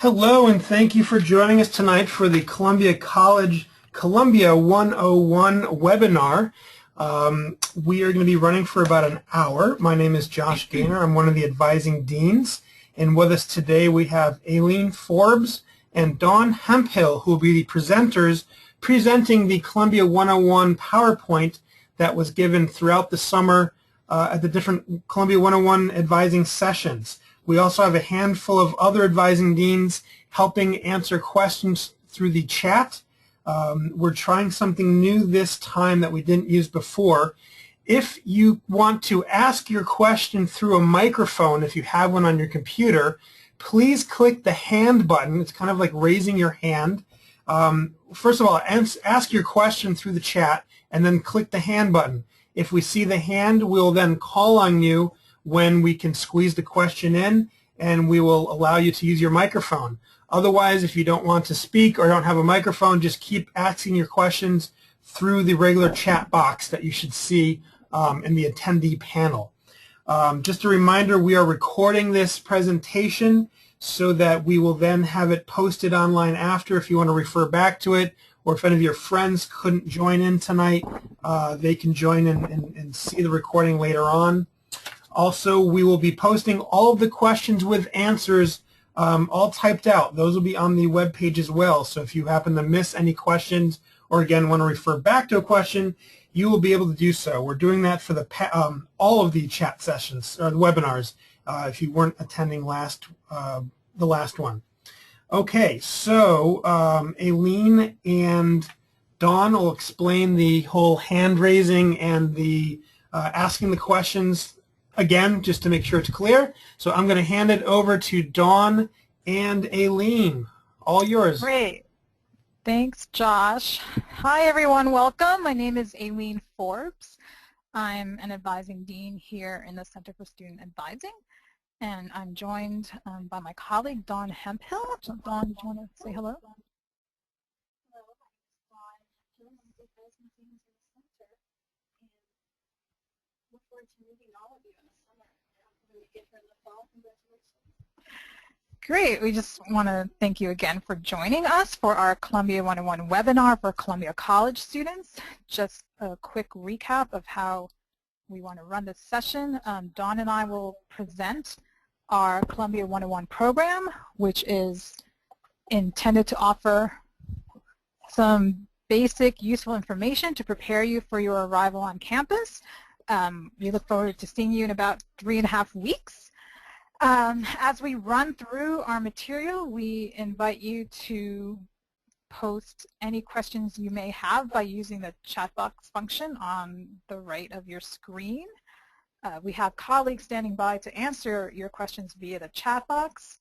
Hello, and thank you for joining us tonight for the Columbia College Columbia 101 webinar. We are going to be running for about an hour. My name is Josh Gaynor. I'm one of the advising deans. And with us today we have Aileen Forbes and Dawn Hemphill, who will be the presenters presenting the Columbia 101 PowerPoint that was given throughout the summer at the different Columbia 101 advising sessions. We also have a handful of other advising deans helping answer questions through the chat. We're trying something new this time that we didn't use before. If you want to ask your question through a microphone, if you have one on your computer, please click the hand button. It's kind of like raising your hand. First of all, ask your question through the chat and then click the hand button. If we see the hand, we'll then call on you when we can squeeze the question in, and we will allow you to use your microphone. Otherwise, if you don't want to speak or don't have a microphone, just keep asking your questions through the regular chat box that you should see in the attendee panel. Just a reminder, we are recording this presentation so that we will then have it posted online after if you want to refer back to it, or if any of your friends couldn't join in tonight, they can join in and see the recording later on. Also, we will be posting all of the questions with answers all typed out. Those will be on the web page as well. So if you happen to miss any questions or, again, want to refer back to a question, you will be able to do so. We're doing that for all of the chat sessions or the webinars if you weren't attending the last one. Okay, so Aileen and Dawn will explain the whole hand raising and the asking the questions again, just to make sure it's clear. So I'm going to hand it over to Dawn and Aileen. All yours. Great. Thanks, Josh. Hi, everyone. Welcome. My name is Aileen Forbes. I'm an advising dean here in the Center for Student Advising, and I'm joined by my colleague, Dawn Hemphill. So, Dawn, do you want to say hello? Great. We just want to thank you again for joining us for our Columbia 101 webinar for Columbia College students. Just a quick recap of how we want to run this session. Dawn and I will present our Columbia 101 program, which is intended to offer some basic useful information to prepare you for your arrival on campus. We look forward to seeing you in about 3.5 weeks. As we run through our material, we invite you to post any questions you may have by using the chat box function on the right of your screen. We have colleagues standing by to answer your questions via the chat box.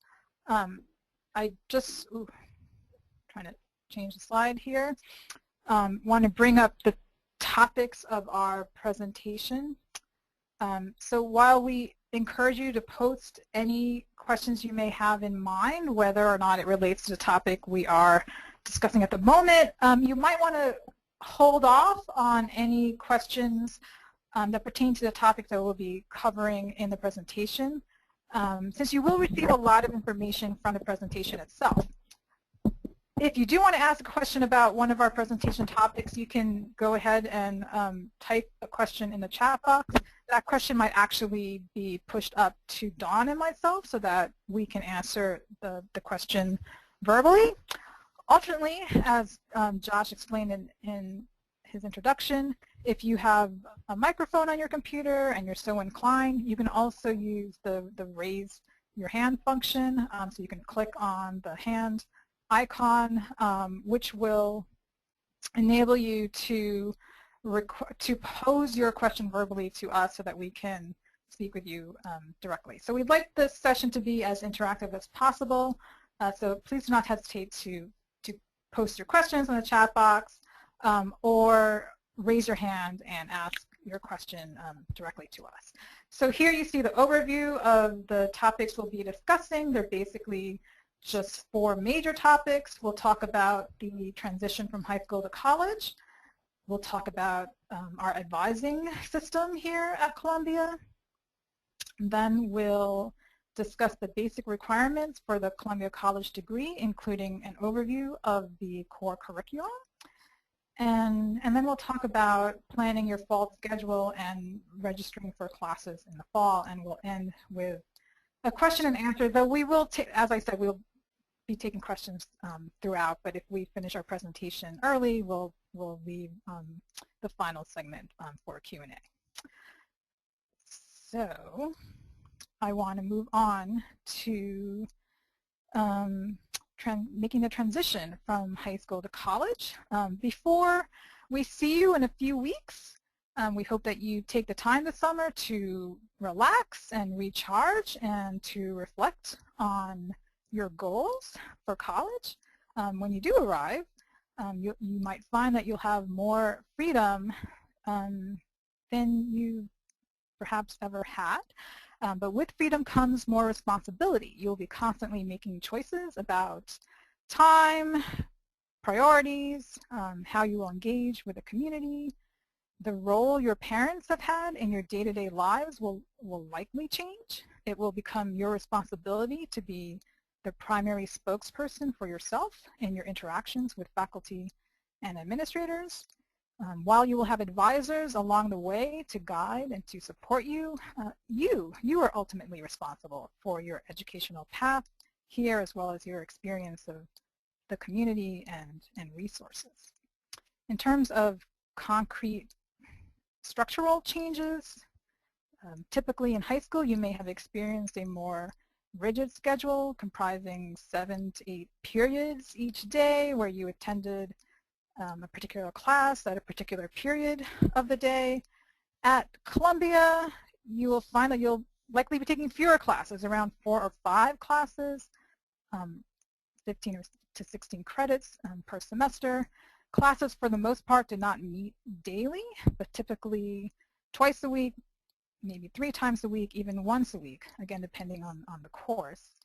I just, trying to change the slide here, want to bring up the topics of our presentation. So while we encourage you to post any questions you may have in mind, whether or not it relates to the topic we are discussing at the moment, you might want to hold off on any questions that pertain to the topic that we'll be covering in the presentation, since you will receive a lot of information from the presentation itself. If you do want to ask a question about one of our presentation topics, you can go ahead and type a question in the chat box. That question might actually be pushed up to Dawn and myself so that we can answer the question verbally. Alternately, as Josh explained in his introduction, if you have a microphone on your computer and you're so inclined, you can also use the raise your hand function. So you can click on the hand icon, which will enable you to pose your question verbally to us so that we can speak with you directly. So we'd like this session to be as interactive as possible, so please do not hesitate to post your questions in the chat box or raise your hand and ask your question directly to us. So here you see the overview of the topics we'll be discussing. They're basically just 4 major topics. We'll talk about the transition from high school to college. We'll talk about our advising system here at Columbia. Then we'll discuss the basic requirements for the Columbia College degree, including an overview of the core curriculum. And then we'll talk about planning your fall schedule and registering for classes in the fall, and we'll end with a question and answer, though we will, as I said, we'll be taking questions throughout, but if we finish our presentation early, we'll leave the final segment for a Q&A. So I want to move on to making the transition from high school to college. Before we see you in a few weeks, we hope that you take the time this summer to relax and recharge and to reflect on your goals for college. When you do arrive, you might find that you'll have more freedom than you perhaps ever had. But with freedom comes more responsibility. You'll be constantly making choices about time, priorities, how you will engage with the community. The role your parents have had in your day-to-day lives will likely change. It will become your responsibility to be the primary spokesperson for yourself in your interactions with faculty and administrators. While you will have advisors along the way to guide and to support you, you are ultimately responsible for your educational path here, as well as your experience of the community and resources. In terms of concrete structural changes, typically in high school you may have experienced a more rigid schedule comprising 7 to 8 periods each day where you attended a particular class at a particular period of the day. At Columbia, you will find that you'll likely be taking fewer classes, around 4 or 5 classes, 15 to 16 credits per semester. Classes for the most part do not meet daily, but typically twice a week, maybe 3 times a week, even once a week, again depending on the course.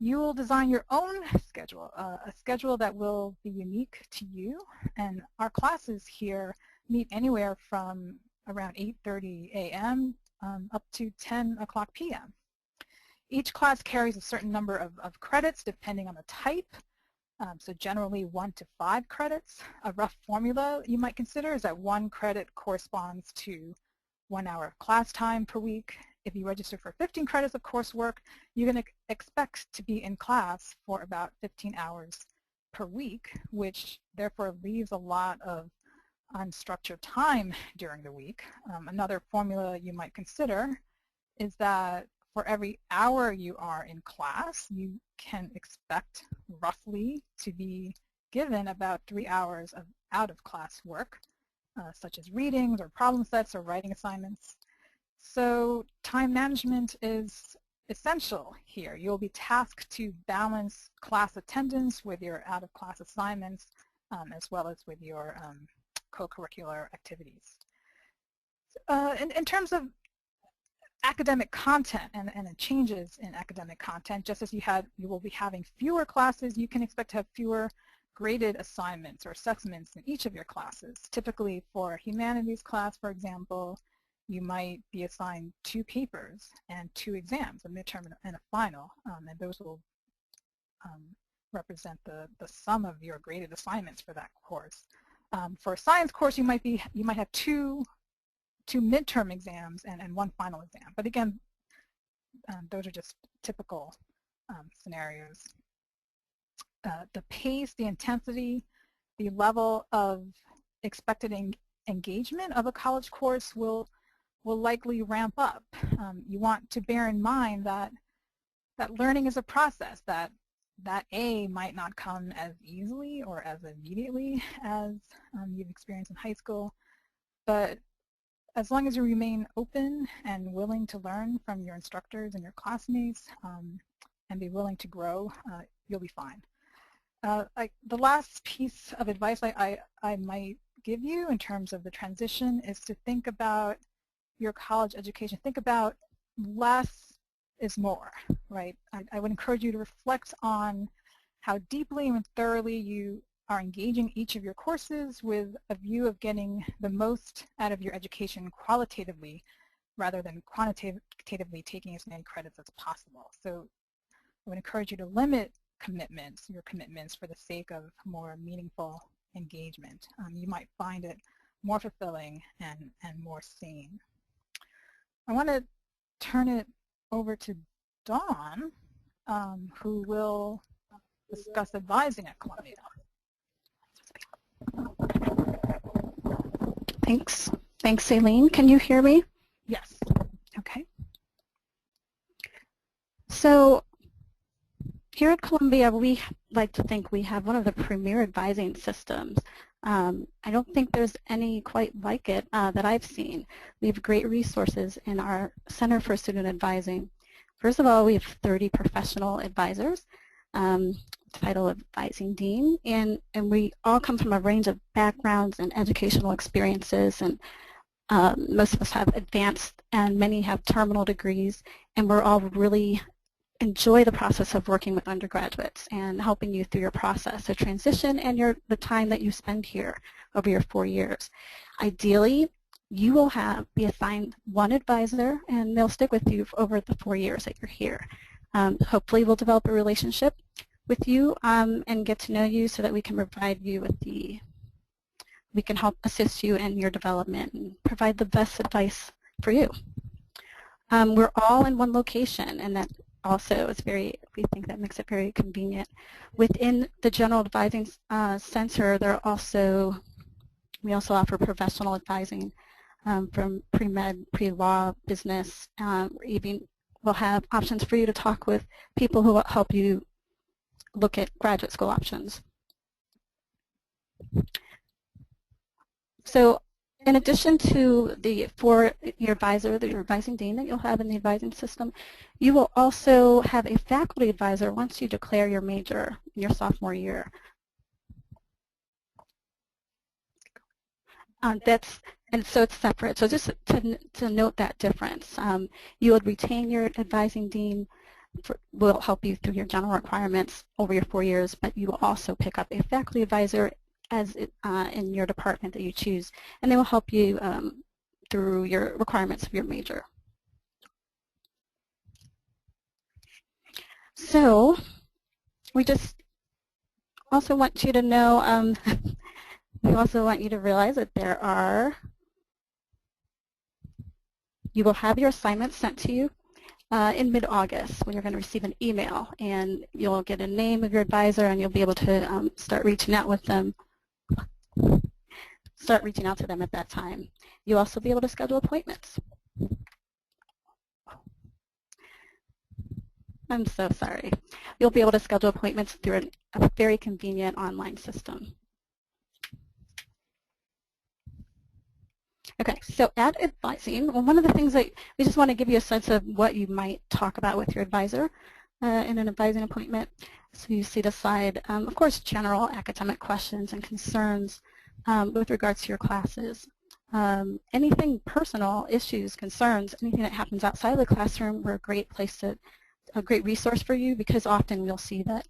You will design your own schedule, a schedule that will be unique to you, and our classes here meet anywhere from around 8:30 a.m. Up to 10 o'clock p.m. Each class carries a certain number of credits depending on the type, so generally 1 to 5 credits. A rough formula you might consider is that 1 credit corresponds to 1 hour of class time per week. If you register for 15 credits of coursework, you're going to expect to be in class for about 15 hours per week, which therefore leaves a lot of unstructured time during the week. Another formula you might consider is that for every hour you are in class, you can expect roughly to be given about 3 hours of out-of-class work, such as readings or problem sets or writing assignments. So time management is essential here. You'll be tasked to balance class attendance with your out-of-class assignments, as well as with your co-curricular activities. In terms of academic content and changes in academic content, just as you will be having fewer classes, you can expect to have fewer graded assignments or assessments in each of your classes. Typically for a humanities class, for example, you might be assigned 2 papers and 2 exams, a midterm and a final, and those will represent the sum of your graded assignments for that course. For a science course, you might have two midterm exams and 1 final exam. But again, those are just typical scenarios. The pace, the intensity, the level of expected engagement of a college course will likely ramp up. You want to bear in mind that learning is a process, that A might not come as easily or as immediately as you've experienced in high school, but as long as you remain open and willing to learn from your instructors and your classmates and be willing to grow, you'll be fine. The last piece of advice I might give you in terms of the transition is to think about your college education. Think about less is more, right? I would encourage you to reflect on how deeply and thoroughly you are engaging each of your courses with a view of getting the most out of your education qualitatively, rather than quantitatively taking as many credits as possible. So I would encourage you to limit your commitments for the sake of more meaningful engagement. You might find it more fulfilling and more sane. I want to turn it over to Dawn, who will discuss advising at Columbia. Thanks. Thanks, Aileen. Can you hear me? Yes. Okay. So here at Columbia, we like to think we have one of the premier advising systems. I don't think there's any quite like it that I've seen. We have great resources in our Center for Student Advising. First of all, we have 30 professional advisors, title of Advising Dean, and we all come from a range of backgrounds and educational experiences, and most of us have advanced and many have terminal degrees, and we're all really enjoy the process of working with undergraduates and helping you through your process, the transition and the time that you spend here over your 4 years. Ideally, you will be assigned one advisor and they'll stick with you over the 4 years that you're here. Hopefully we'll develop a relationship with you and get to know you so that we can provide you with we can help assist you in your development and provide the best advice for you. We're all in one location, and that also is we think that makes it very convenient. Within the General Advising Center, we also offer professional advising from pre-med, pre-law, business. Even we'll have options for you to talk with people who will help you look at graduate school options. So in addition to your advisor, your advising dean that you'll have in the advising system, you will also have a faculty advisor once you declare your major in your sophomore year. And so it's separate. So just to note that difference, you would retain your advising dean, will help you through your general requirements over your 4 years, but you will also pick up a faculty advisor in your department that you choose, and they will help you through your requirements of your major. So we just also want you to know, we also want you to realize that you will have your assignments sent to you in mid-August when you're going to receive an email, and you'll get a name of your advisor and you'll be able to start reaching out to them at that time. You'll also be able to schedule appointments. I'm so sorry. You'll be able to schedule appointments through a very convenient online system. Okay, so at advising, well, one of the things that we just want to give you a sense of what you might talk about with your advisor in an advising appointment. So you see the slide, of course, general academic questions and concerns with regards to your classes. Anything personal, issues, concerns, anything that happens outside of the classroom, we're a great resource for you, because often you'll see that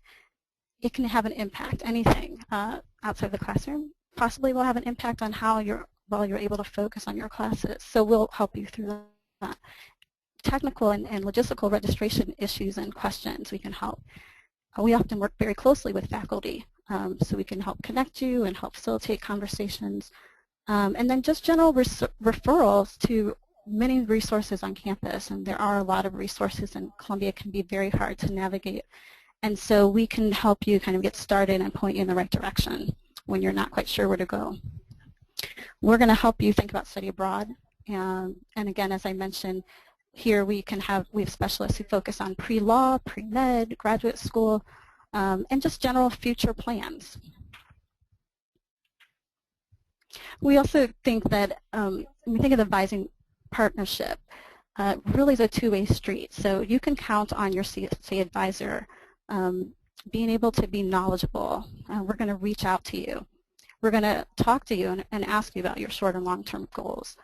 it can have an impact. Anything outside the classroom possibly will have an impact on how you're able to focus on your classes. So we'll help you through that. Technical and logistical registration issues and questions, we can help. We often work very closely with faculty, so we can help connect you and help facilitate conversations. And then just general referrals to many resources on campus, and there are a lot of resources, and Columbia can be very hard to navigate. And so we can help you kind of get started and point you in the right direction when you're not quite sure where to go. We're going to help you think about study abroad. And again, as I mentioned, here we have specialists who focus on pre-law, pre-med, graduate school, and just general future plans. We also think that when we think of the advising partnership, really is a two-way street. So you can count on your CSA advisor being able to be knowledgeable. We're going to reach out to you. We're going to talk to you and ask you about your short and long-term goals.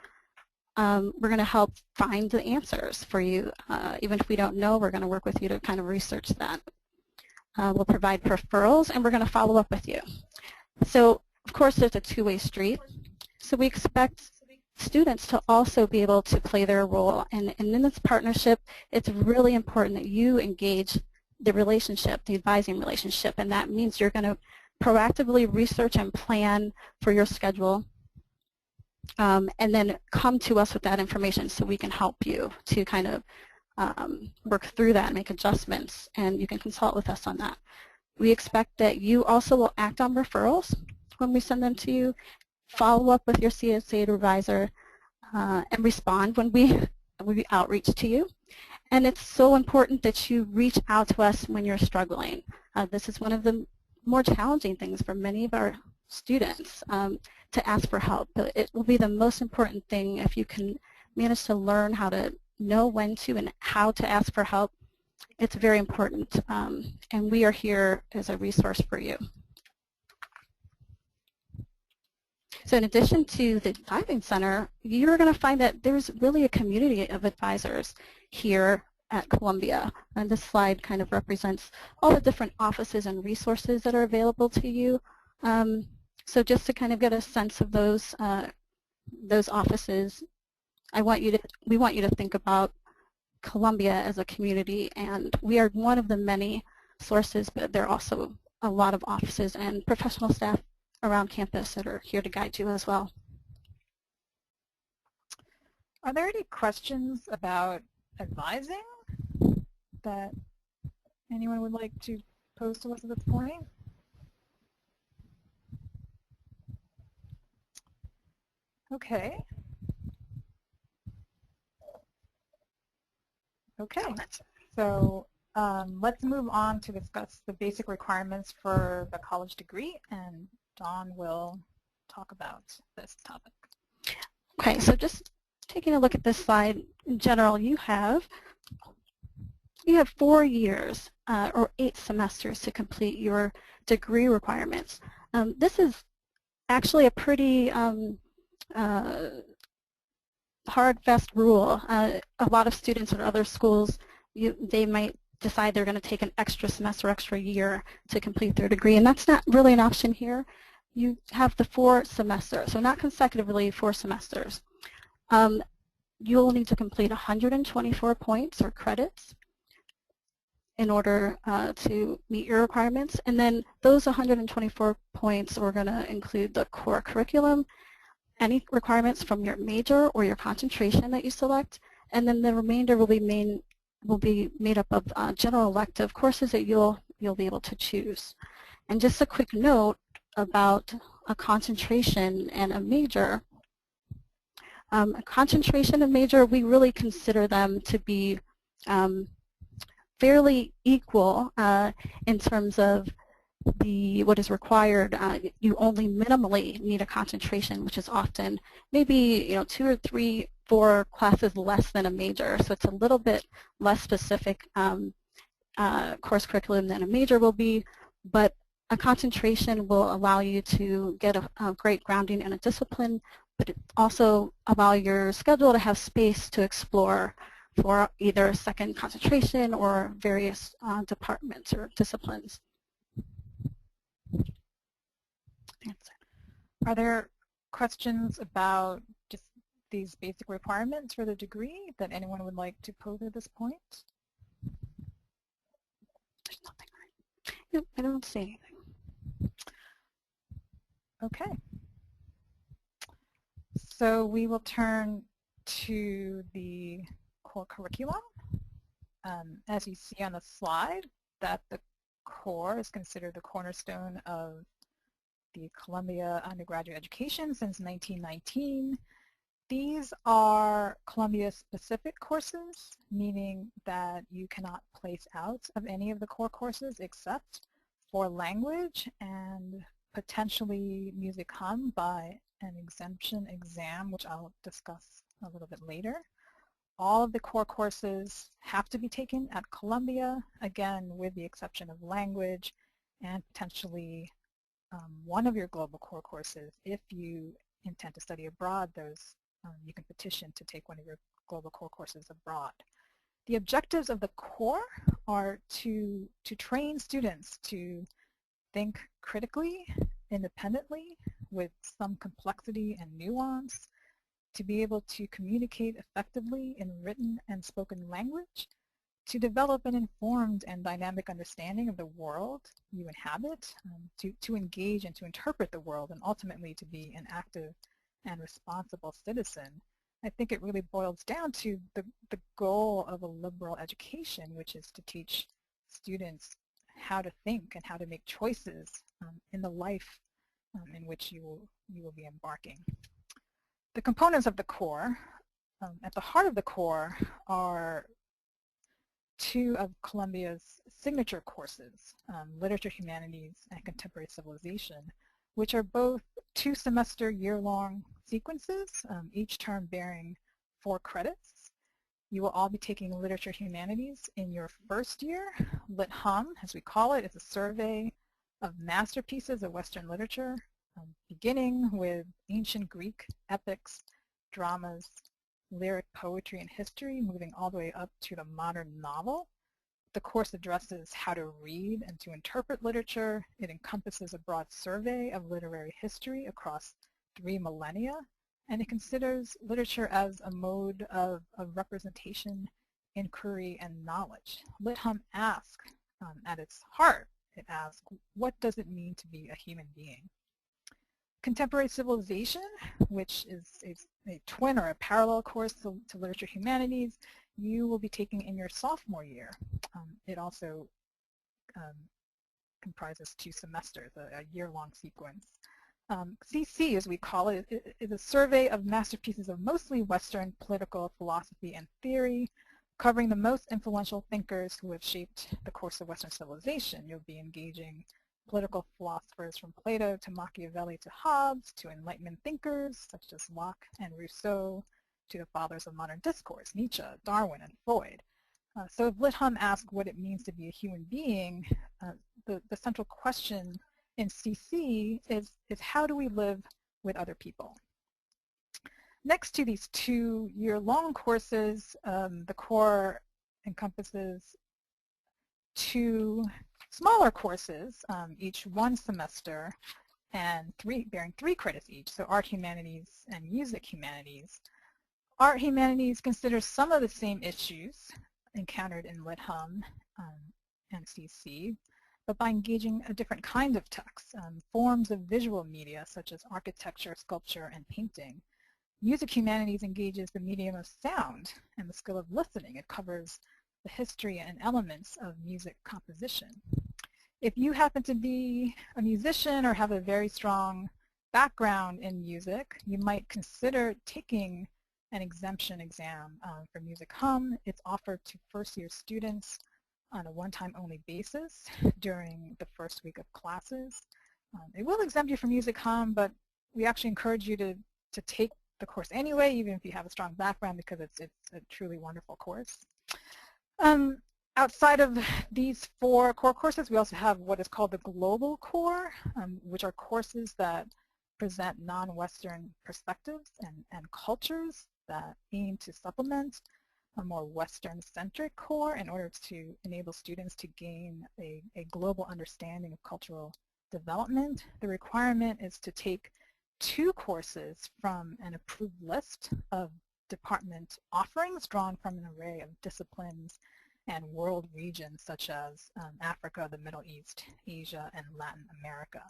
We're going to help find the answers for you. Even if we don't know, we're going to work with you to kind of research that. We'll provide referrals, and we're going to follow up with you. So, of course, there's a two-way street. So we expect students to also be able to play their role. And in this partnership, it's really important that you engage the relationship, the advising relationship, and that means you're going to proactively research and plan for your schedule, and then come to us with that information so we can help you to kind of work through that and make adjustments, and you can consult with us on that. We expect that you also will act on referrals when we send them to you, follow up with your CSA advisor, and respond when we outreach to you. And it's so important that you reach out to us when you're struggling. This is one of the more challenging things for many of our students, to ask for help. But it will be the most important thing if you can manage to learn how to know when to and how to ask for help. It's very important, and we are here as a resource for you. So in addition to the Advising Center, you're going to find that there's really a community of advisors here at Columbia. And this slide kind of represents all the different offices and resources that are available to you. So just to kind of get a sense of those offices, we want you to think about Columbia as a community, and we are one of the many sources, but there are also a lot of offices and professional staff around campus that are here to guide you as well. Are there any questions about advising that anyone would like to pose to us at this point? Okay. Okay. So let's move on to discuss the basic requirements for the college degree, and Dawn will talk about this topic. Okay, so just taking a look at this slide, in general, you have 4 years or 8 semesters to complete your degree requirements. This is actually a pretty hard, fast rule. A lot of students at other schools, they might decide they're going to take an extra semester, extra year to complete their degree, and that's not really an option here. You have the 4 semesters, so not consecutively 4 semesters. You'll need to complete 124 points or credits in order to meet your requirements, and then those 124 points are going to include the core curriculum, any requirements from your major or your concentration that you select, and then the remainder will be made up of general elective courses that you'll be able to choose. And just a quick note about a concentration and a major. A concentration and major, we really consider them to be fairly equal in terms of what is required. You only minimally need a concentration, which is often maybe 2 or 3, 4 classes less than a major. So it's a little bit less specific course curriculum than a major will be, but a concentration will allow you to get a great grounding in a discipline, but it also allow your schedule to have space to explore for either a second concentration or various departments or disciplines. Are there questions about just these basic requirements for the degree that anyone would like to pose at this point? There's nothing, right? Yep, I don't see anything. Okay. So we will turn to the core curriculum. As you see on the slide, that the core is considered the cornerstone of the Columbia undergraduate education since 1919. These are Columbia-specific courses, meaning that you cannot place out of any of the core courses except for language and potentially music hum by an exemption exam, which I'll discuss a little bit later. All of the core courses have to be taken at Columbia, again, with the exception of language and potentially one of your global core courses. If you intend to study abroad, those you can petition to take one of your global core courses abroad. The objectives of the core are to train students to think critically, independently, with some complexity and nuance, to be able to communicate effectively in written and spoken language, to develop an informed and dynamic understanding of the world you inhabit, to engage and to interpret the world, and ultimately to be an active and responsible citizen. I think it really boils down to the goal of a liberal education, which is to teach students how to think and how to make choices in the life in which you will be embarking. The components of the core, at the heart of the core are two of Columbia's signature courses, Literature, Humanities, and Contemporary Civilization, which are both two-semester year-long sequences, each term bearing 4 credits. You will all be taking Literature Humanities in your first year. Lit Hum, as we call it, is a survey of masterpieces of Western literature, beginning with ancient Greek epics, dramas, lyric poetry, and history, moving all the way up to the modern novel. The course addresses how to read and to interpret literature. It encompasses a broad survey of literary history across 3 millennia, and it considers literature as a mode of representation, inquiry, and knowledge. Lit Hum asks, at its heart, it asks, what does it mean to be a human being? Contemporary Civilization, which is a twin or a parallel course to Literature Humanities, you will be taking in your sophomore year. It also comprises 2 semesters, a year-long sequence. CC, as we call it, is a survey of masterpieces of mostly Western political philosophy and theory, covering the most influential thinkers who have shaped the course of Western civilization. You'll be engaging political philosophers from Plato to Machiavelli to Hobbes, to Enlightenment thinkers such as Locke and Rousseau, to the fathers of modern discourse, Nietzsche, Darwin, and Freud. So if Lit Hum asks what it means to be a human being, the central question in CC is how do we live with other people? Next to these 2 year-long courses, the core encompasses 2 smaller courses, each 1 semester, and bearing 3 credits each, so Art Humanities and Music Humanities. Art Humanities considers some of the same issues encountered in Lit Hum and CC, but by engaging a different kind of text, forms of visual media such as architecture, sculpture, and painting. Music Humanities engages the medium of sound and the skill of listening. It covers the history and elements of music composition. If you happen to be a musician or have a very strong background in music, you might consider taking an exemption exam for Music Hum. It's offered to first-year students on a one-time only basis during the first week of classes. It will exempt you from Music Hum, but we actually encourage you to take the course anyway, even if you have a strong background, because it's a truly wonderful course. Outside of these 4 core courses, we also have what is called the Global Core, which are courses that present non-Western perspectives and cultures that aim to supplement a more Western-centric core in order to enable students to gain a global understanding of cultural development. The requirement is to take 2 courses from an approved list of department offerings drawn from an array of disciplines and world regions such as Africa, the Middle East, Asia, and Latin America.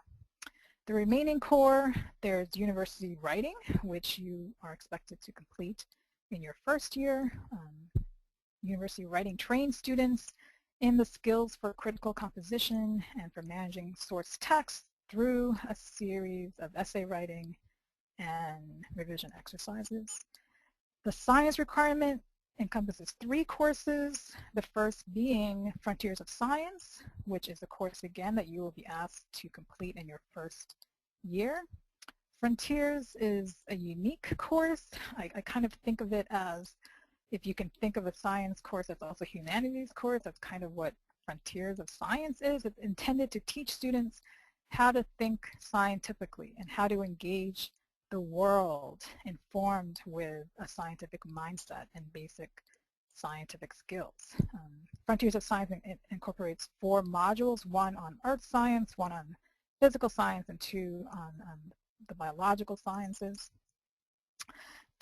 The remaining core, there's university writing, which you are expected to complete in your first year. University writing trains students in the skills for critical composition and for managing source text through a series of essay writing and revision exercises. The science requirement encompasses 3 courses, the first being Frontiers of Science, which is a course again that you will be asked to complete in your first year. Frontiers is a unique course. I kind of think of it as, if you can think of a science course that's also a humanities course, that's kind of what Frontiers of Science is. It's intended to teach students how to think scientifically and how to engage the world informed with a scientific mindset and basic scientific skills. Frontiers of Science incorporates 4 modules, 1 on earth science, 1 on physical science, and 2 on the biological sciences.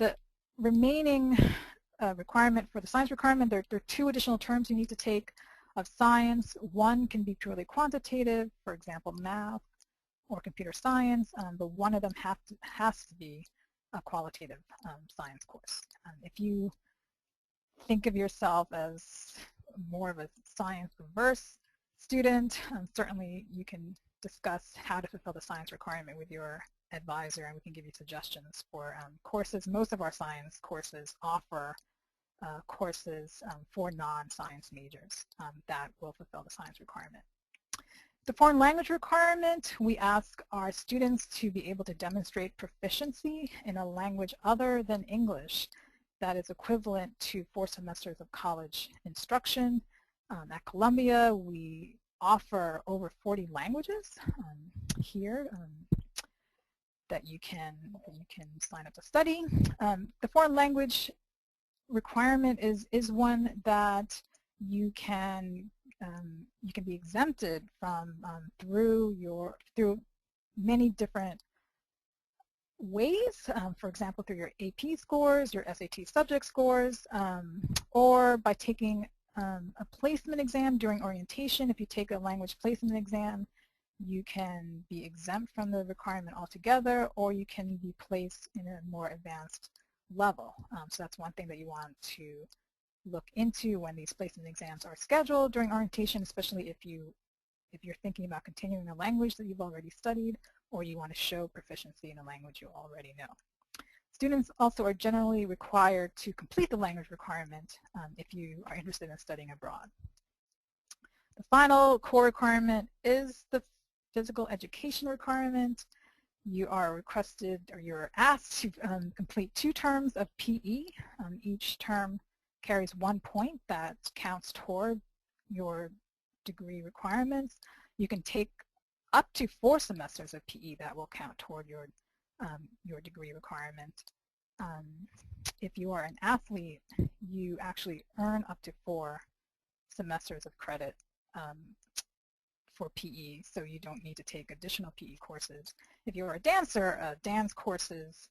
The remaining requirement for the science requirement, there are 2 additional terms you need to take of science. One can be purely quantitative, for example, math or computer science, but one of them has to be a qualitative science course. If you think of yourself as more of a science-averse student, certainly you can discuss how to fulfill the science requirement with your advisor, and we can give you suggestions for courses. Most of our science courses offer courses for non-science majors that will fulfill the science requirement. The foreign language requirement, we ask our students to be able to demonstrate proficiency in a language other than English that is equivalent to 4 semesters of college instruction. At Columbia, we offer over 40 languages here that you can sign up to study. The foreign language requirement is one that you can be exempted from through many different ways. For example, through your AP scores, your SAT subject scores, or by taking a placement exam during orientation. If you take a language placement exam, you can be exempt from the requirement altogether, or you can be placed in a more advanced level. So that's one thing that you want to look into when these placement exams are scheduled during orientation, especially if you're thinking about continuing a language that you've already studied, or you want to show proficiency in a language you already know. Students also are generally required to complete the language requirement if you are interested in studying abroad. The final core requirement is the physical education requirement. You are requested, or you're asked to complete 2 terms of PE. Each term carries 1 point that counts toward your degree requirements. You can take up to 4 semesters of PE that will count toward your degree requirement. If you are an athlete, you actually earn up to 4 semesters of credit for PE, so you don't need to take additional PE courses. If you're a dancer, dance courses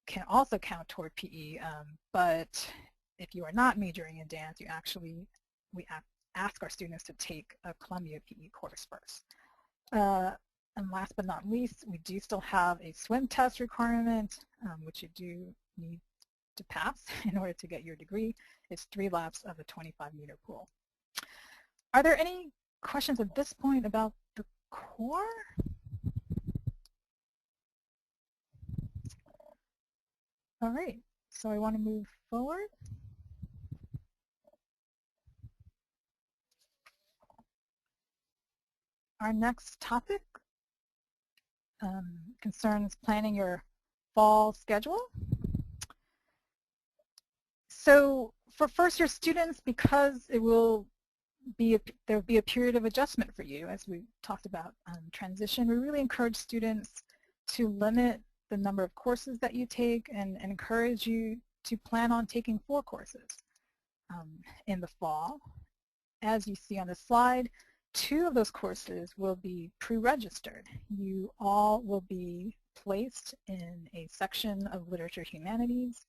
can also count toward PE, but if you are not majoring in dance, we ask our students to take a Columbia PE course first. And last but not least, we do still have a swim test requirement, which you do need to pass in order to get your degree. It's 3 laps of a 25-meter pool. Are there any questions at this point about the core? All right, so I want to move forward. Our next topic concerns planning your fall schedule. So for first-year students, because there will be a period of adjustment for you, as we talked about transition, we really encourage students to limit the number of courses that you take and encourage you to plan on taking 4 courses in the fall. As you see on the slide, 2 of those courses will be pre-registered. You all will be placed in a section of Literature Humanities.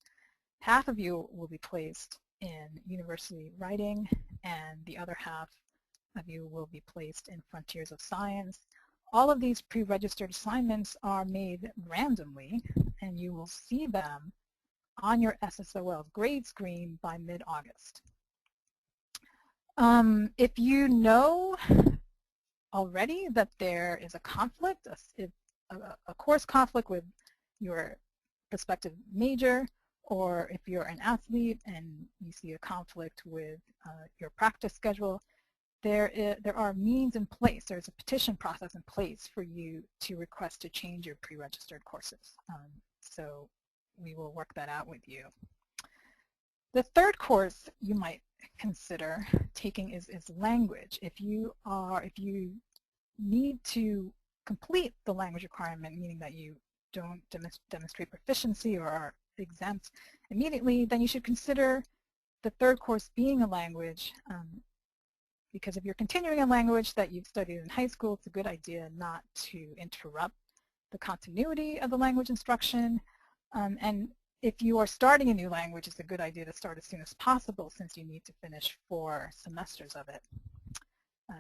Half of you will be placed in University Writing, and the other half of you will be placed in Frontiers of Science. All of these pre-registered assignments are made randomly, and you will see them on your SSOL grade screen by mid-August. If you know already that there is a conflict, a course conflict with your prospective major, or if you're an athlete and you see a conflict with your practice schedule, there are means in place. There's a petition process in place for you to request to change your pre-registered courses. So we will work that out with you. The third course you might consider taking is language. If you need to complete the language requirement, meaning that you don't demonstrate proficiency or are exempt immediately, then you should consider the third course being a language, because if you're continuing a language that you've studied in high school, it's a good idea not to interrupt the continuity of the language instruction. And if you are starting a new language, it's a good idea to start as soon as possible since you need to finish 4 semesters of it.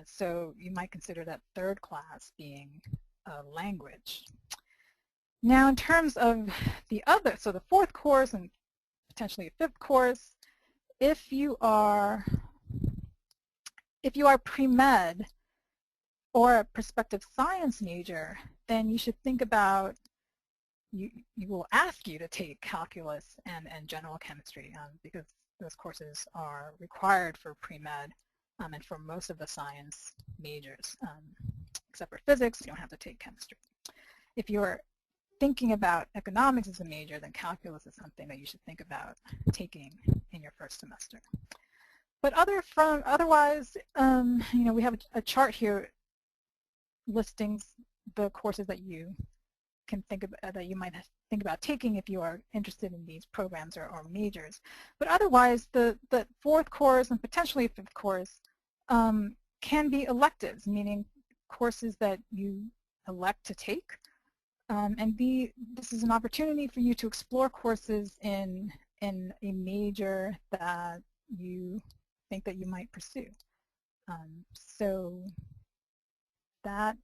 So you might consider that third class being a language. Now in terms of the other, so the 4th course and potentially a 5th course, if you are pre-med or a prospective science major, then you should think about, you will ask you to take calculus and general chemistry because those courses are required for pre-med and for most of the science majors. Except for physics, you don't have to take chemistry. If you're thinking about economics as a major, then calculus is something that you should think about taking in your first semester. But otherwise, we have a chart here listing the courses that you can think about, that you might think about taking if you are interested in these programs or majors. But otherwise, the 4th course and potentially a 5th course can be electives, meaning courses that you elect to take. And this is an opportunity for you to explore courses in a major that you think that you might pursue. So that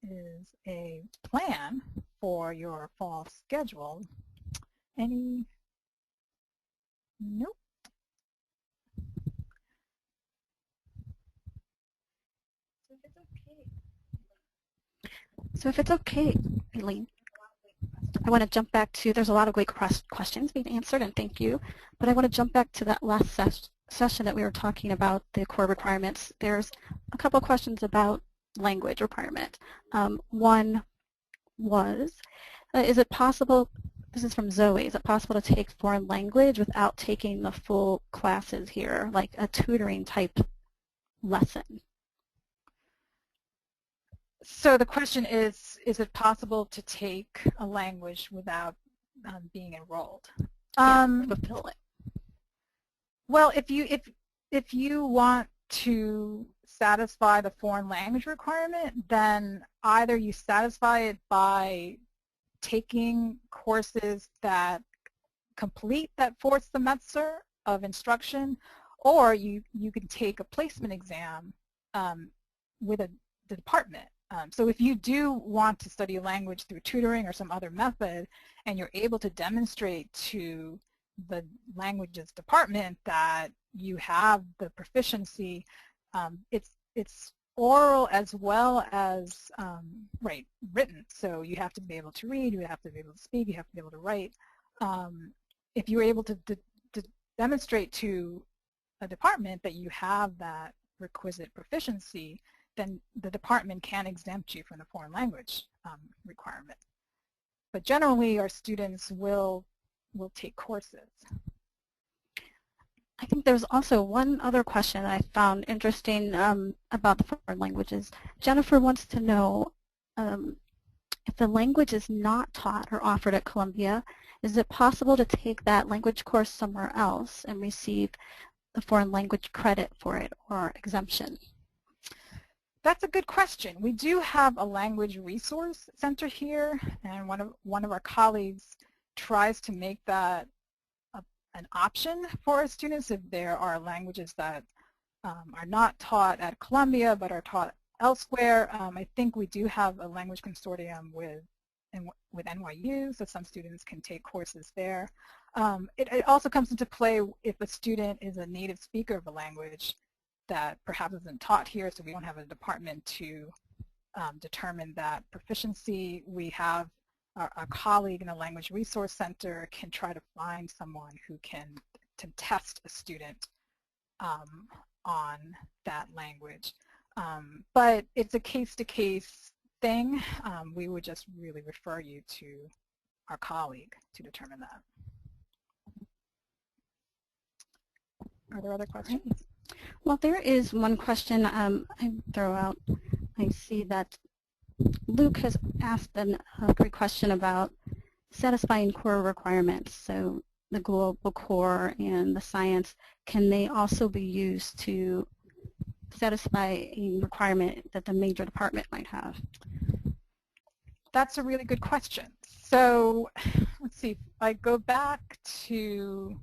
is a plan for your fall schedule. Any? Nope. So if it's okay, Eileen, I want to jump back to, there's a lot of great questions being answered, and thank you, but I want to jump back to that last session that we were talking about, the core requirements. There's a couple questions about language requirement. One was, is it possible, this is from Zoe, is it possible to take foreign language without taking the full classes here, like a tutoring type lesson? So the question is it possible to take a language without being enrolled? Fulfill it. Well, if you want to satisfy the foreign language requirement, then either you satisfy it by taking courses that complete that 4th semester of instruction, or you can take a placement exam with the department. So if you do want to study a language through tutoring or some other method, and you're able to demonstrate to the languages department that you have the proficiency, it's oral as well as written. So you have to be able to read, you have to be able to speak, you have to be able to write. If you're able to demonstrate to a department that you have that requisite proficiency, then the department can exempt you from the foreign language requirement. But generally, our students will take courses. I think there's also one other question I found interesting about the foreign languages. Jennifer wants to know if the language is not taught or offered at Columbia, is it possible to take that language course somewhere else and receive the foreign language credit for it or exemption? That's a good question. We do have a language resource center here, and one of our colleagues tries to make that an option for our students if there are languages that are not taught at Columbia but are taught elsewhere. I think we do have a language consortium with NYU, so some students can take courses there. It also comes into play if a student is a native speaker of a language that perhaps isn't taught here, so we don't have a department to determine that proficiency. We have our colleague in the Language Resource Center can try to find someone who can test a student on that language. But it's a case-to-case thing. We would just really refer you to our colleague to determine that. Are there other questions? Well, there is one question I throw out. I see that Luke has asked a great question about satisfying core requirements. So the global core and the science, can they also be used to satisfy a requirement that the major department might have? that's a really good question. So let's see, if I go back to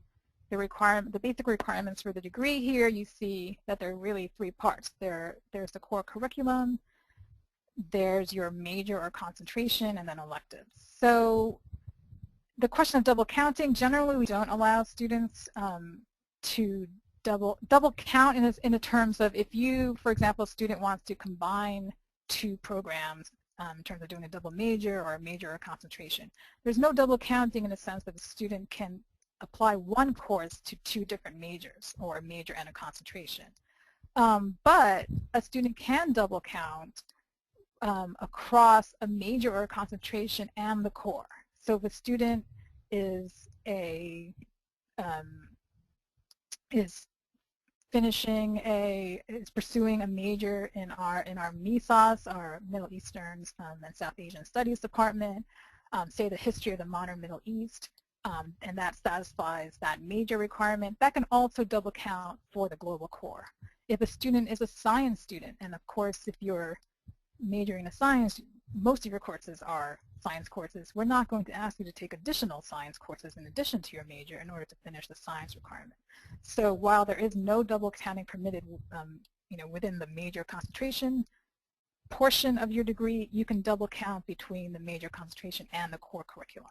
the basic requirements for the degree here, you see that there are really three parts. There's the core curriculum, there's your major or concentration, and then electives. So the question of double counting, generally we don't allow students to double count in the terms of if you, for example, a student wants to combine two programs in terms of doing a double major or a major or concentration. There's no double counting in the sense that a student can apply one course to two different majors or a major and a concentration. But a student can double count across a major or a concentration and the core. So if a student is pursuing a major in our MISAS, our Middle Eastern and South Asian Studies Department, say the history of the modern Middle East, and that satisfies that major requirement, that can also double count for the global core. If a student is a science student, and of course if you're majoring in science, most of your courses are science courses, we're not going to ask you to take additional science courses in addition to your major in order to finish the science requirement. So while there is no double counting permitted within the major concentration portion of your degree, you can double count between the major concentration and the core curriculum.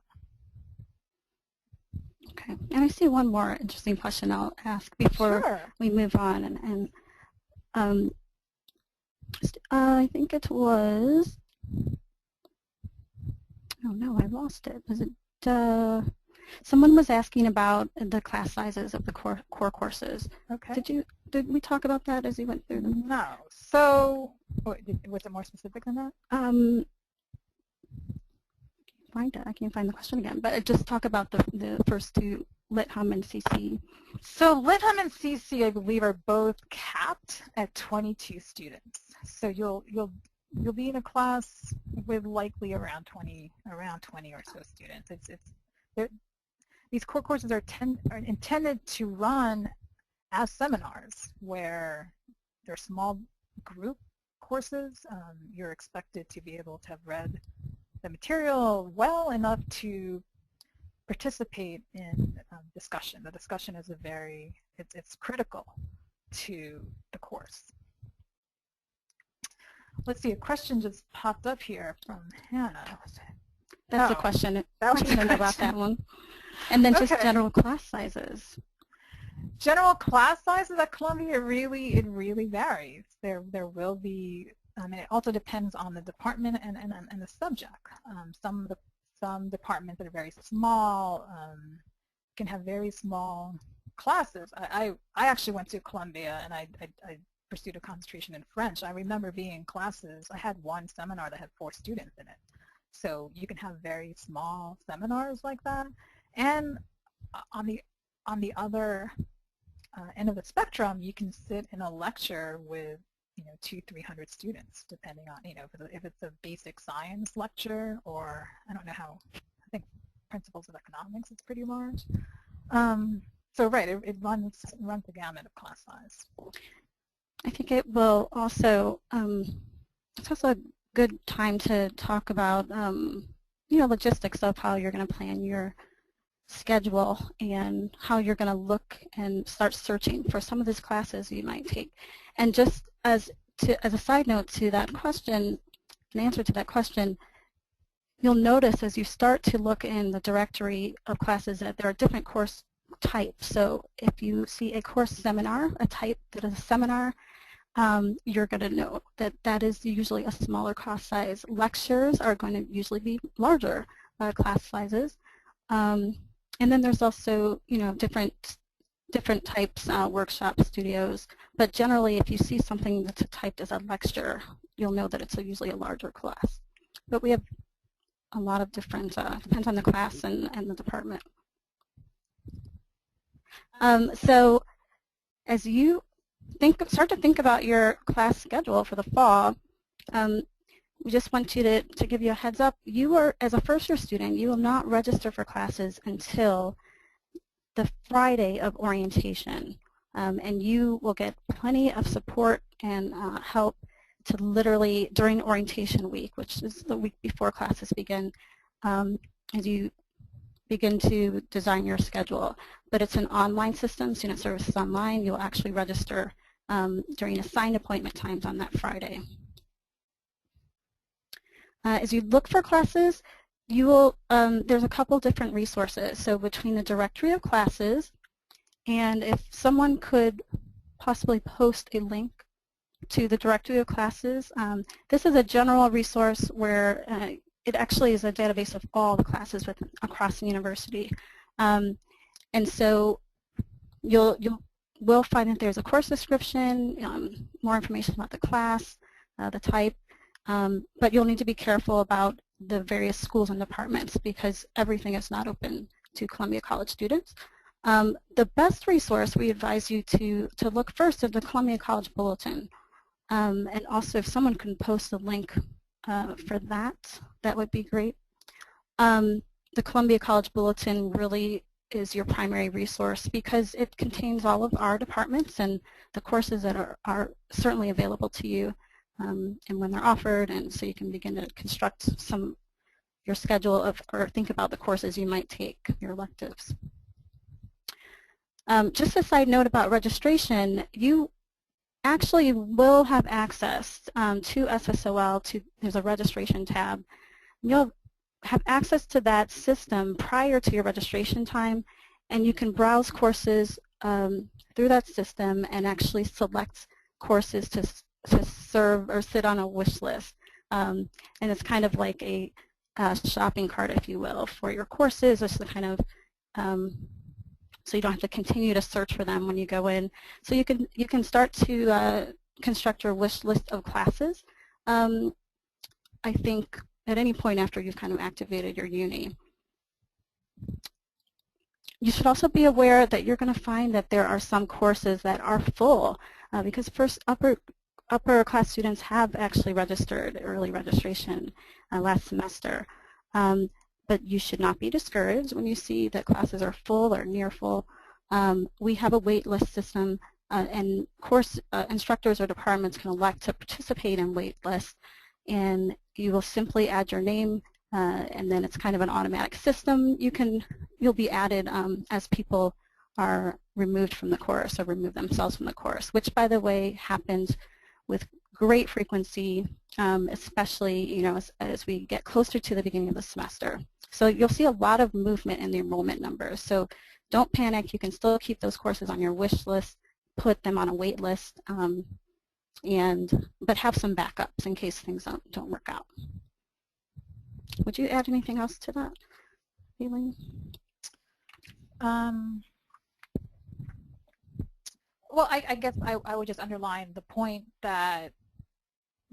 Okay, and I see one more interesting question I'll ask before we move on. I think it was, oh no, I lost it. Was it, someone was asking about the class sizes of the core courses. Okay. Did we talk about that as you went through them? No. So, was it more specific than that? I can't find the question again, but just talk about the first two, Lit Hum and CC. So Lit Hum and CC, I believe, are both capped at 22 students. So you'll be in a class with likely around 20 or so students. These core courses are intended to run as seminars where they're small group courses. You're expected to be able to have read the material well enough to participate in discussion. The discussion is it's critical to the course. Let's see, a question just popped up here from Hannah. That's a question. That was about that one. And then just general class sizes. General class sizes at Columbia, it really varies. There will be, it also depends on the department and the subject. Some departments that are very small can have very small classes. I actually went to Columbia and I pursued a concentration in French. I remember being in classes. I had one seminar that had 4 students in it. So you can have very small seminars like that. And on the other end of the spectrum, you can sit in a lecture with 200-300 students, depending on if it's a basic science lecture, or I don't know how. I think principles of economics is pretty large. So right, it runs the gamut of class size. I think it will also, it's also a good time to talk about, logistics of how you're going to plan your schedule and how you're going to look and start searching for some of these classes you might take. And just as a side note to that question, an answer to that question, you'll notice as you start to look in the directory of classes that there are different course types. So if you see a course seminar, a type that is a seminar, you're going to know that that is usually a smaller class size. Lectures are going to usually be larger class sizes. And then there's also, different types, workshops, studios. But generally, if you see something that's typed as a lecture, you'll know that it's usually a larger class. But we have a lot of different, depends on the class and the department. So as you start to think about your class schedule for the fall, we just want you to give you a heads up. You are, as a first-year student, you will not register for classes until the Friday of orientation. And you will get plenty of support and help to literally, during orientation week, which is the week before classes begin, as you begin to design your schedule. But it's an online system, student services online. You'll actually register during assigned appointment times on that Friday. As you look for classes, you will, there's a couple different resources. So between the directory of classes, and if someone could possibly post a link to the directory of classes, this is a general resource where it actually is a database of all the classes across the university. And so you'll find that there's a course description, more information about the class, the type, but you'll need to be careful about the various schools and departments because everything is not open to Columbia College students. The best resource we advise you to look first at the Columbia College Bulletin. And also if someone can post a link for that, that would be great. The Columbia College Bulletin really is your primary resource because it contains all of our departments and the courses that are certainly available to you and when they're offered, and so you can begin to construct your schedule of, or think about the courses you might take, your electives. Just a side note about registration, you actually will have access to SSOL. There's a registration tab. You'll have access to that system prior to your registration time, and you can browse courses through that system and actually select courses to serve or sit on a wish list. And it's kind of like a shopping cart, if you will, for your courses. It's the kind of so you don't have to continue to search for them when you go in. So you can start to construct your wish list of classes. I think at any point after you've kind of activated your uni. You should also be aware that you're going to find that there are some courses that are full because first upper class students have actually registered early registration last semester. But you should not be discouraged when you see that classes are full or near full. We have a wait list system and course instructors or departments can elect to participate in wait lists, and you will simply add your name and then it's kind of an automatic system. You'll be added as people are removed from the course or remove themselves from the course, which by the way happens with great frequency, especially as we get closer to the beginning of the semester. So you'll see a lot of movement in the enrollment numbers. So don't panic. You can still keep those courses on your wish list, put them on a wait list, but have some backups in case things don't work out. Would you add anything else to that, Aileen? Well, I guess I would just underline the point that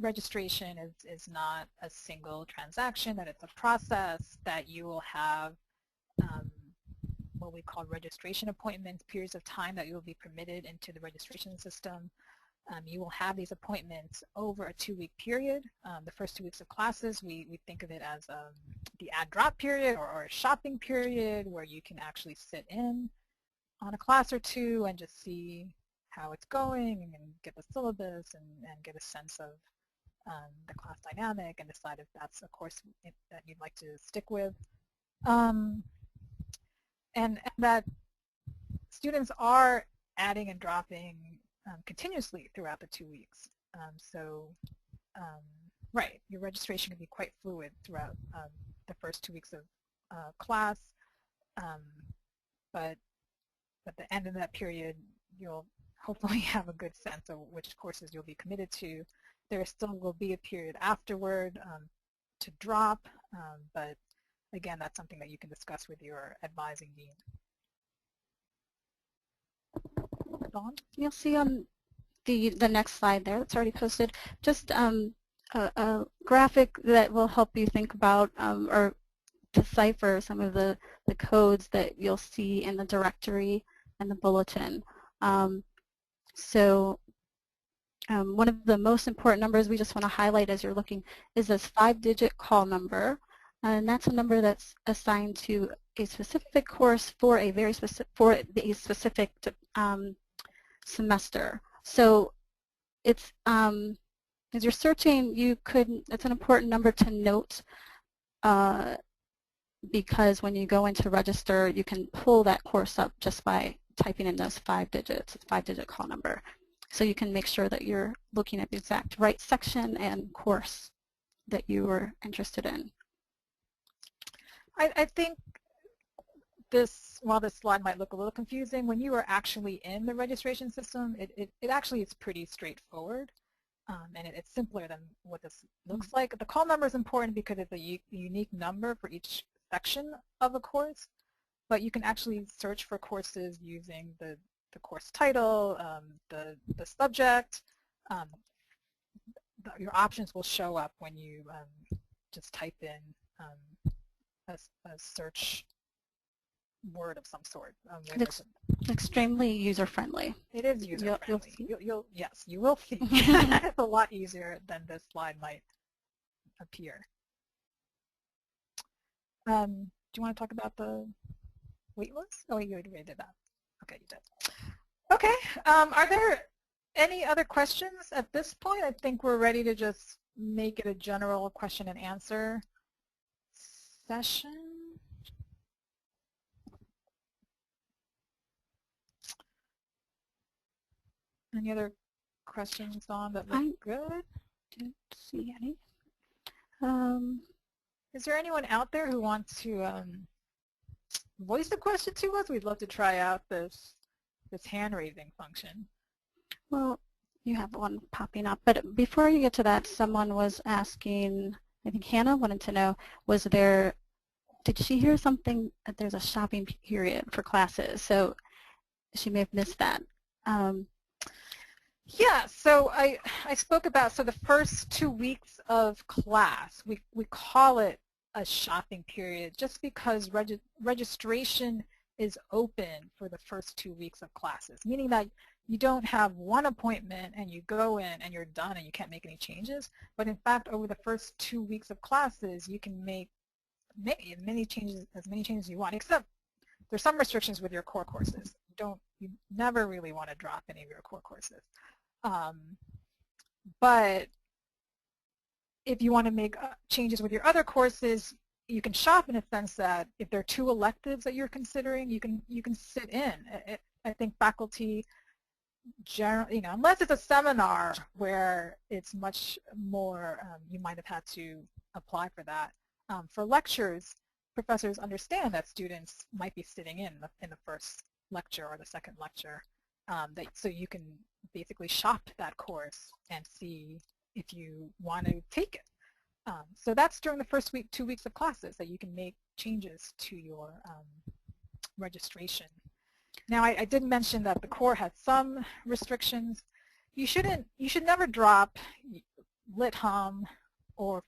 registration is not a single transaction, that it's a process, that you will have what we call registration appointments, periods of time that you will be permitted into the registration system. You will have these appointments over a 2-week period. The first 2 weeks of classes, we think of it as the add-drop period or a shopping period where you can actually sit in on a class or two and just see how it's going and get the syllabus and get a sense of the class dynamic and decide if that's a course that you'd like to stick with. And that students are adding and dropping continuously throughout the 2 weeks. Right, your registration can be quite fluid throughout the first 2 weeks of class, but at the end of that period, you'll hopefully have a good sense of which courses you'll be committed to. There still will be a period afterward to drop, but again, that's something that you can discuss with your advising dean. Dawn? You'll see on the next slide there that's already posted just a graphic that will help you think about or decipher some of the codes that you'll see in the directory and the bulletin. One of the most important numbers we just want to highlight as you're looking is this 5-digit call number, and that's a number that's assigned to a specific course for a very specific semester. So it's as you're searching, it's an important number to note because when you go into register, you can pull that course up just by typing in those 5 digits, it's a 5-digit call number. So you can make sure that you're looking at the exact right section and course that you were interested in. I think while this slide might look a little confusing, when you are actually in the registration system, it actually is pretty straightforward. And it's simpler than what this looks like. The call number is important because it's a unique number for each section of a course, but you can actually search for courses using the course title, the subject. Your options will show up when you just type in a search word of some sort. It's extremely user-friendly. It is user-friendly. Yes, you will see. It's a lot easier than this slide might appear. Do you want to talk about the wait list? Oh, you already did that. Okay, you did. Okay, are there any other questions at this point? I think we're ready to just make it a general question and answer session. Any other questions, Dawn, that look good? Didn't see any. Is there anyone out there who wants to voice a question to us? We'd love to try out this hand-raising function. Well, you have one popping up, but before you get to that, someone was asking, I think Hannah wanted to know, did she hear something that there's a shopping period for classes? So she may have missed that. Yeah, so I spoke about, so the first 2 weeks of class, we call it a shopping period just because registration is open for the first 2 weeks of classes, meaning that you don't have one appointment and you go in and you're done and you can't make any changes. But in fact, over the first 2 weeks of classes, you can make as many changes as you want, except there's some restrictions with your core courses. You never really want to drop any of your core courses. But if you want to make changes with your other courses, you can shop in a sense that if there are 2 electives that you're considering, you can sit in. I think faculty generally, unless it's a seminar where it's much more, you might have had to apply for that. For lectures, professors understand that students might be sitting in the first lecture or the second lecture, so you can basically shop that course and see if you want to take it. So that's during the first 2 weeks of classes that you can make changes to your registration. Now, I did mention that the core has some restrictions. You should never drop Lit Hum or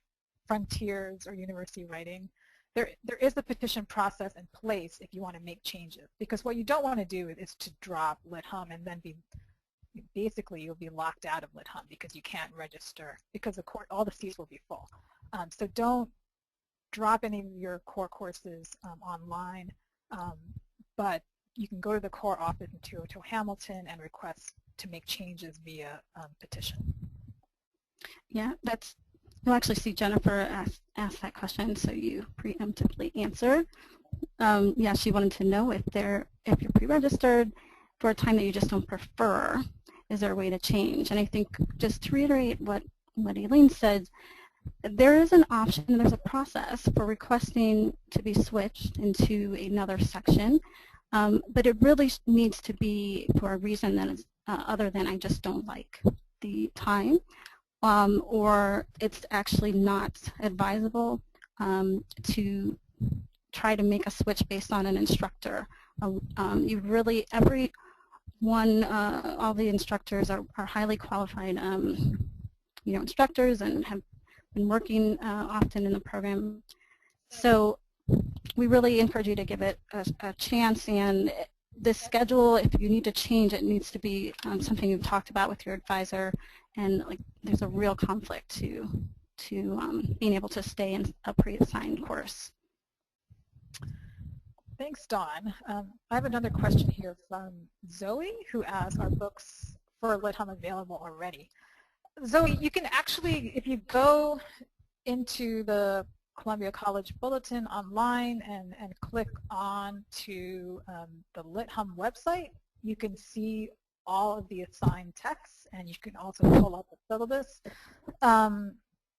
Frontiers or University Writing. There is a petition process in place if you want to make changes, because what you don't want to do is to drop Lit Hum and then basically you'll be locked out of Lit Hum because you can't register, because all the seats will be full. So don't drop any of your core courses online, but you can go to the core office in 202 Hamilton and request to make changes via petition. Yeah, you'll actually see Jennifer ask that question, so you preemptively answered. Yeah, she wanted to know if you're pre-registered for a time that you just don't prefer, is there a way to change? And I think just to reiterate what Elaine said, there is an option, there's a process for requesting to be switched into another section, but it really needs to be for a reason that is other than I just don't like the time, or it's actually not advisable to try to make a switch based on an instructor. You really, all the instructors are highly qualified instructors and have been working often in the program. So we really encourage you to give it a chance, and the schedule, if you need to change, it needs to be something you've talked about with your advisor, and there's a real conflict to being able to stay in a pre-assigned course. Thanks, Dawn. I have another question here from Zoe, who asks, are books for Lit Hum available already? Zoe, you can actually, if you go into the Columbia College Bulletin online and click on to the LitHum website, you can see all of the assigned texts, and you can also pull up the syllabus.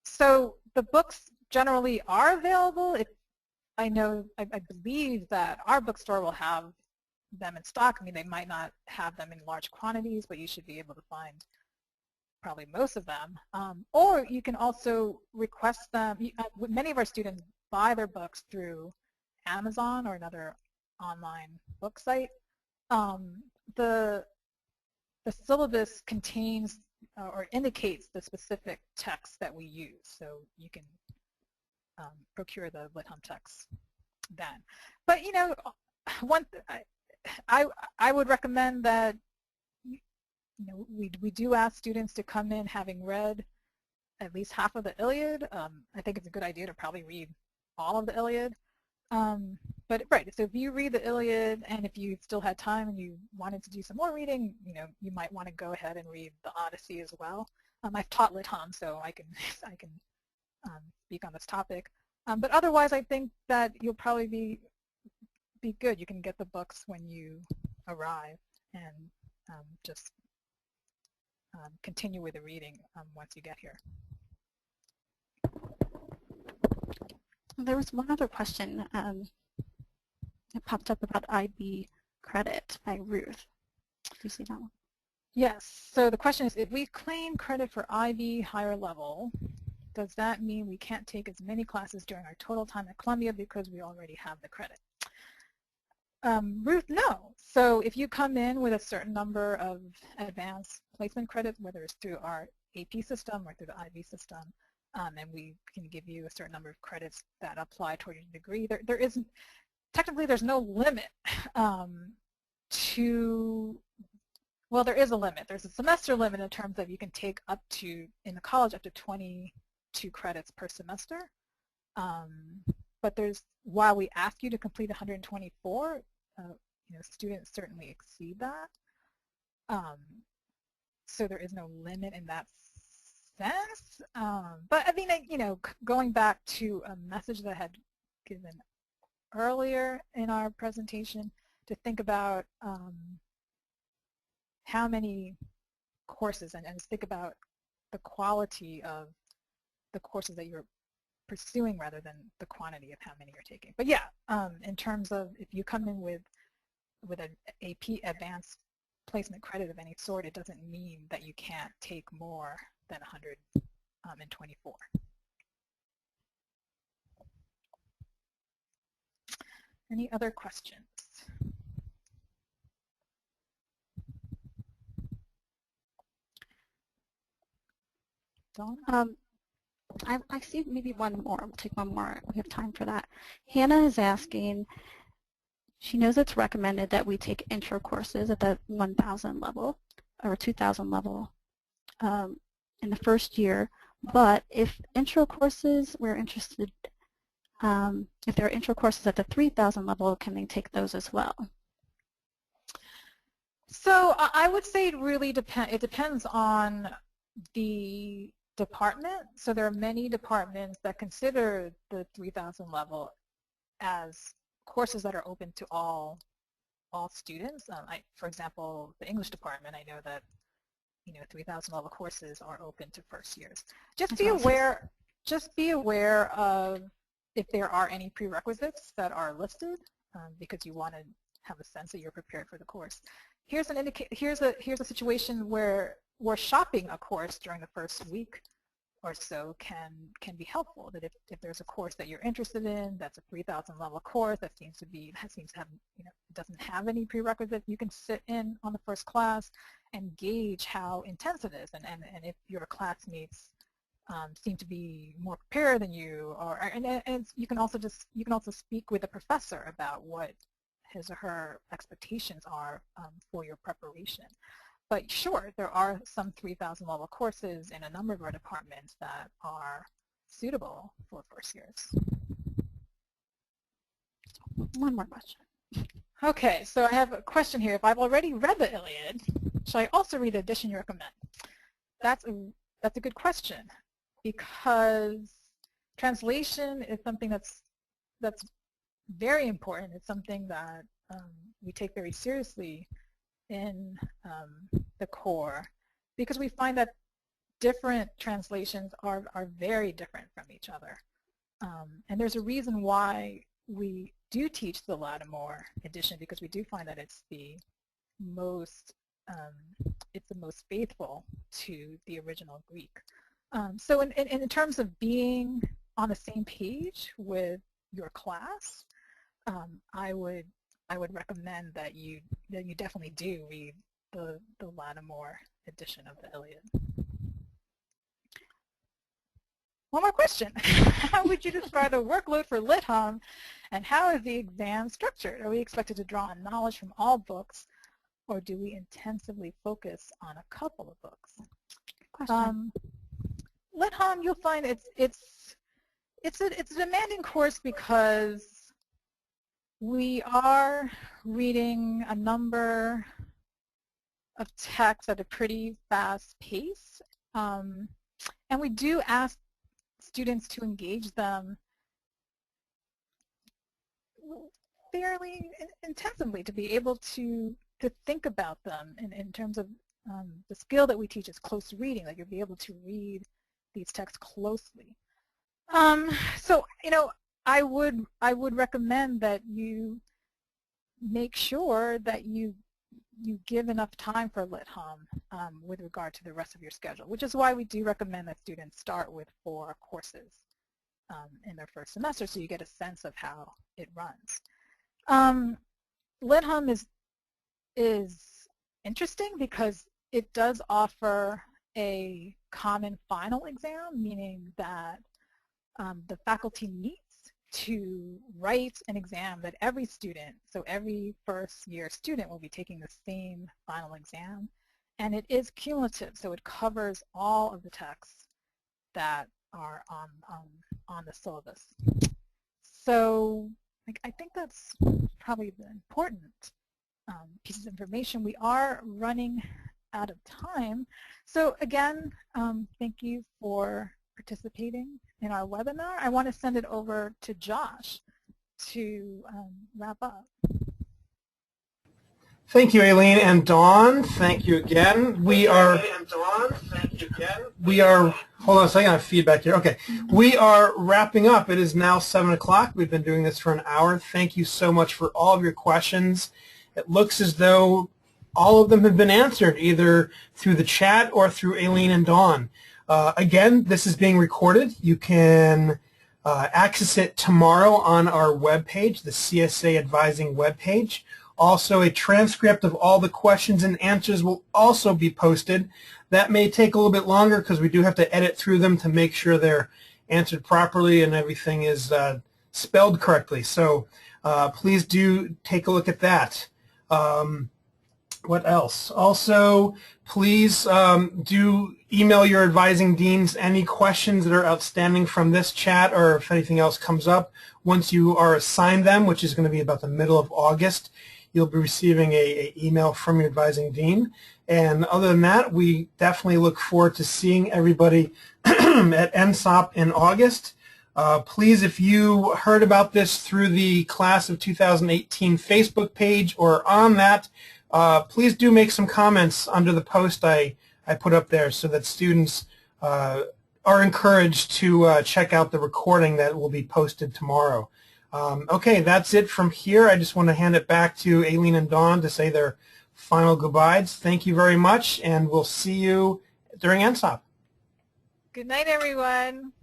So the books generally are available. I believe that our bookstore will have them in stock. I mean, they might not have them in large quantities, but you should be able to find probably most of them. Or you can also request them. Many of our students buy their books through Amazon or another online book site. The syllabus contains or indicates the specific text that we use, so you can procure the LitHum text then. But I would recommend that we do ask students to come in having read at least half of the Iliad. I think it's a good idea to probably read all of the Iliad. But right, so if you read the Iliad and if you still had time and you wanted to do some more reading, you might want to go ahead and read the Odyssey as well. I've taught LitHum, so I can speak on this topic. But otherwise, I think that you'll probably be good. You can get the books when you arrive and just continue with the reading once you get here. There was one other question that popped up about IB credit by Ruth. Do you see that one? Yes. So the question is, if we claim credit for IB higher level, does that mean we can't take as many classes during our total time at Columbia because we already have the credit? Ruth, no. So if you come in with a certain number of advanced placement credits, whether it's through our AP system or through the IB system, and we can give you a certain number of credits that apply toward your degree, there isn't, technically there's no limit well, there is a limit. There's a semester limit in terms of you can take up to, in the college, up to 22 credits per semester. But while we ask you to complete 124, students certainly exceed that. So there is no limit in that sense. But I mean, going back to a message that I had given earlier in our presentation, to think about how many courses and think about the quality of the courses that you're pursuing rather than the quantity of how many you're taking. But yeah, in terms of if you come in with an AP advanced placement credit of any sort, it doesn't mean that you can't take more than 124. Any other questions? Dawn? I see maybe one more. We'll take one more. We have time for that. Hannah is asking, she knows it's recommended that we take intro courses at the 1,000 level or 2,000 level in the first year, but if intro courses, we're interested, if there are intro courses at the 3,000 level, can they take those as well? So I would say it depends on the department. So there are many departments that consider the 3,000 level as courses that are open to all students. For example, the English department, I know that 3,000 level courses are open to first years. Just be aware of if there are any prerequisites that are listed, because you want to have a sense that you're prepared for the course. Here's a situation where shopping a course during the first week or so can be helpful. That if there's a course that you're interested in that's a 3,000 level course that seems to have doesn't have any prerequisites, you can sit in on the first class and gauge how intense it is, and if your classmates seem to be more prepared than you, and you can also speak with the professor about what his or her expectations are for your preparation. But sure, there are some 3,000 level courses in a number of our departments that are suitable for first years. One more question. Okay, so I have a question here. If I've already read the Iliad, should I also read the edition you recommend? That's That's a good question, because translation is something that's very important. It's something that we take very seriously in the core, because we find that different translations are very different from each other. And there's a reason why we do teach the Lattimore edition, because we do find that it's the most faithful to the original Greek. So in terms of being on the same page with your class, I would recommend that you definitely do read the Lattimore edition of the Iliad. One more question. How would you describe the workload for LitHum, and how is the exam structured? Are we expected to draw on knowledge from all books, or do we intensively focus on a couple of books? LitHum, you'll find it's a demanding course, because we are reading a number of texts at a pretty fast pace, and we do ask students to engage them fairly intensively, to be able to think about them in terms of the skill that we teach is close reading, that you'll be able to read these texts closely. So, I would recommend that you make sure that you give enough time for LitHum with regard to the rest of your schedule, which is why we do recommend that students start with 4 courses in their first semester, so you get a sense of how it runs. LitHum is interesting because it does offer a common final exam, meaning that the faculty meets to write an exam that every student, so every first year student, will be taking the same final exam, and it is cumulative, so it covers all of the texts that are on the syllabus. So I think that's probably the important pieces of information. We are running out of time, so again, thank you for participating in our webinar. I want to send it over to Josh to wrap up. Thank you, Aileen and Dawn. Thank you again. We are, hold on a second, I have feedback here. Okay, we are wrapping up. It is now 7 o'clock. We've been doing this for an hour. Thank you so much for all of your questions. It looks as though all of them have been answered, either through the chat or through Aileen and Dawn. Again, this is being recorded. You can access it tomorrow on our webpage, the CSA Advising webpage. Also, a transcript of all the questions and answers will also be posted. That may take a little bit longer because we do have to edit through them to make sure they're answered properly and everything is spelled correctly. So please do take a look at that. What else? Also, please do email your advising deans any questions that are outstanding from this chat, or if anything else comes up. Once you are assigned them, which is going to be about the middle of August, you'll be receiving an email from your advising dean. And other than that, we definitely look forward to seeing everybody at NSOP in August. Please, if you heard about this through the Class of 2018 Facebook page or on that, please do make some comments under the post I put up there, so that students are encouraged to check out the recording that will be posted tomorrow. Okay, that's it from here. I just want to hand it back to Aileen and Dawn to say their final goodbyes. Thank you very much, and we'll see you during NSOP. Good night, everyone.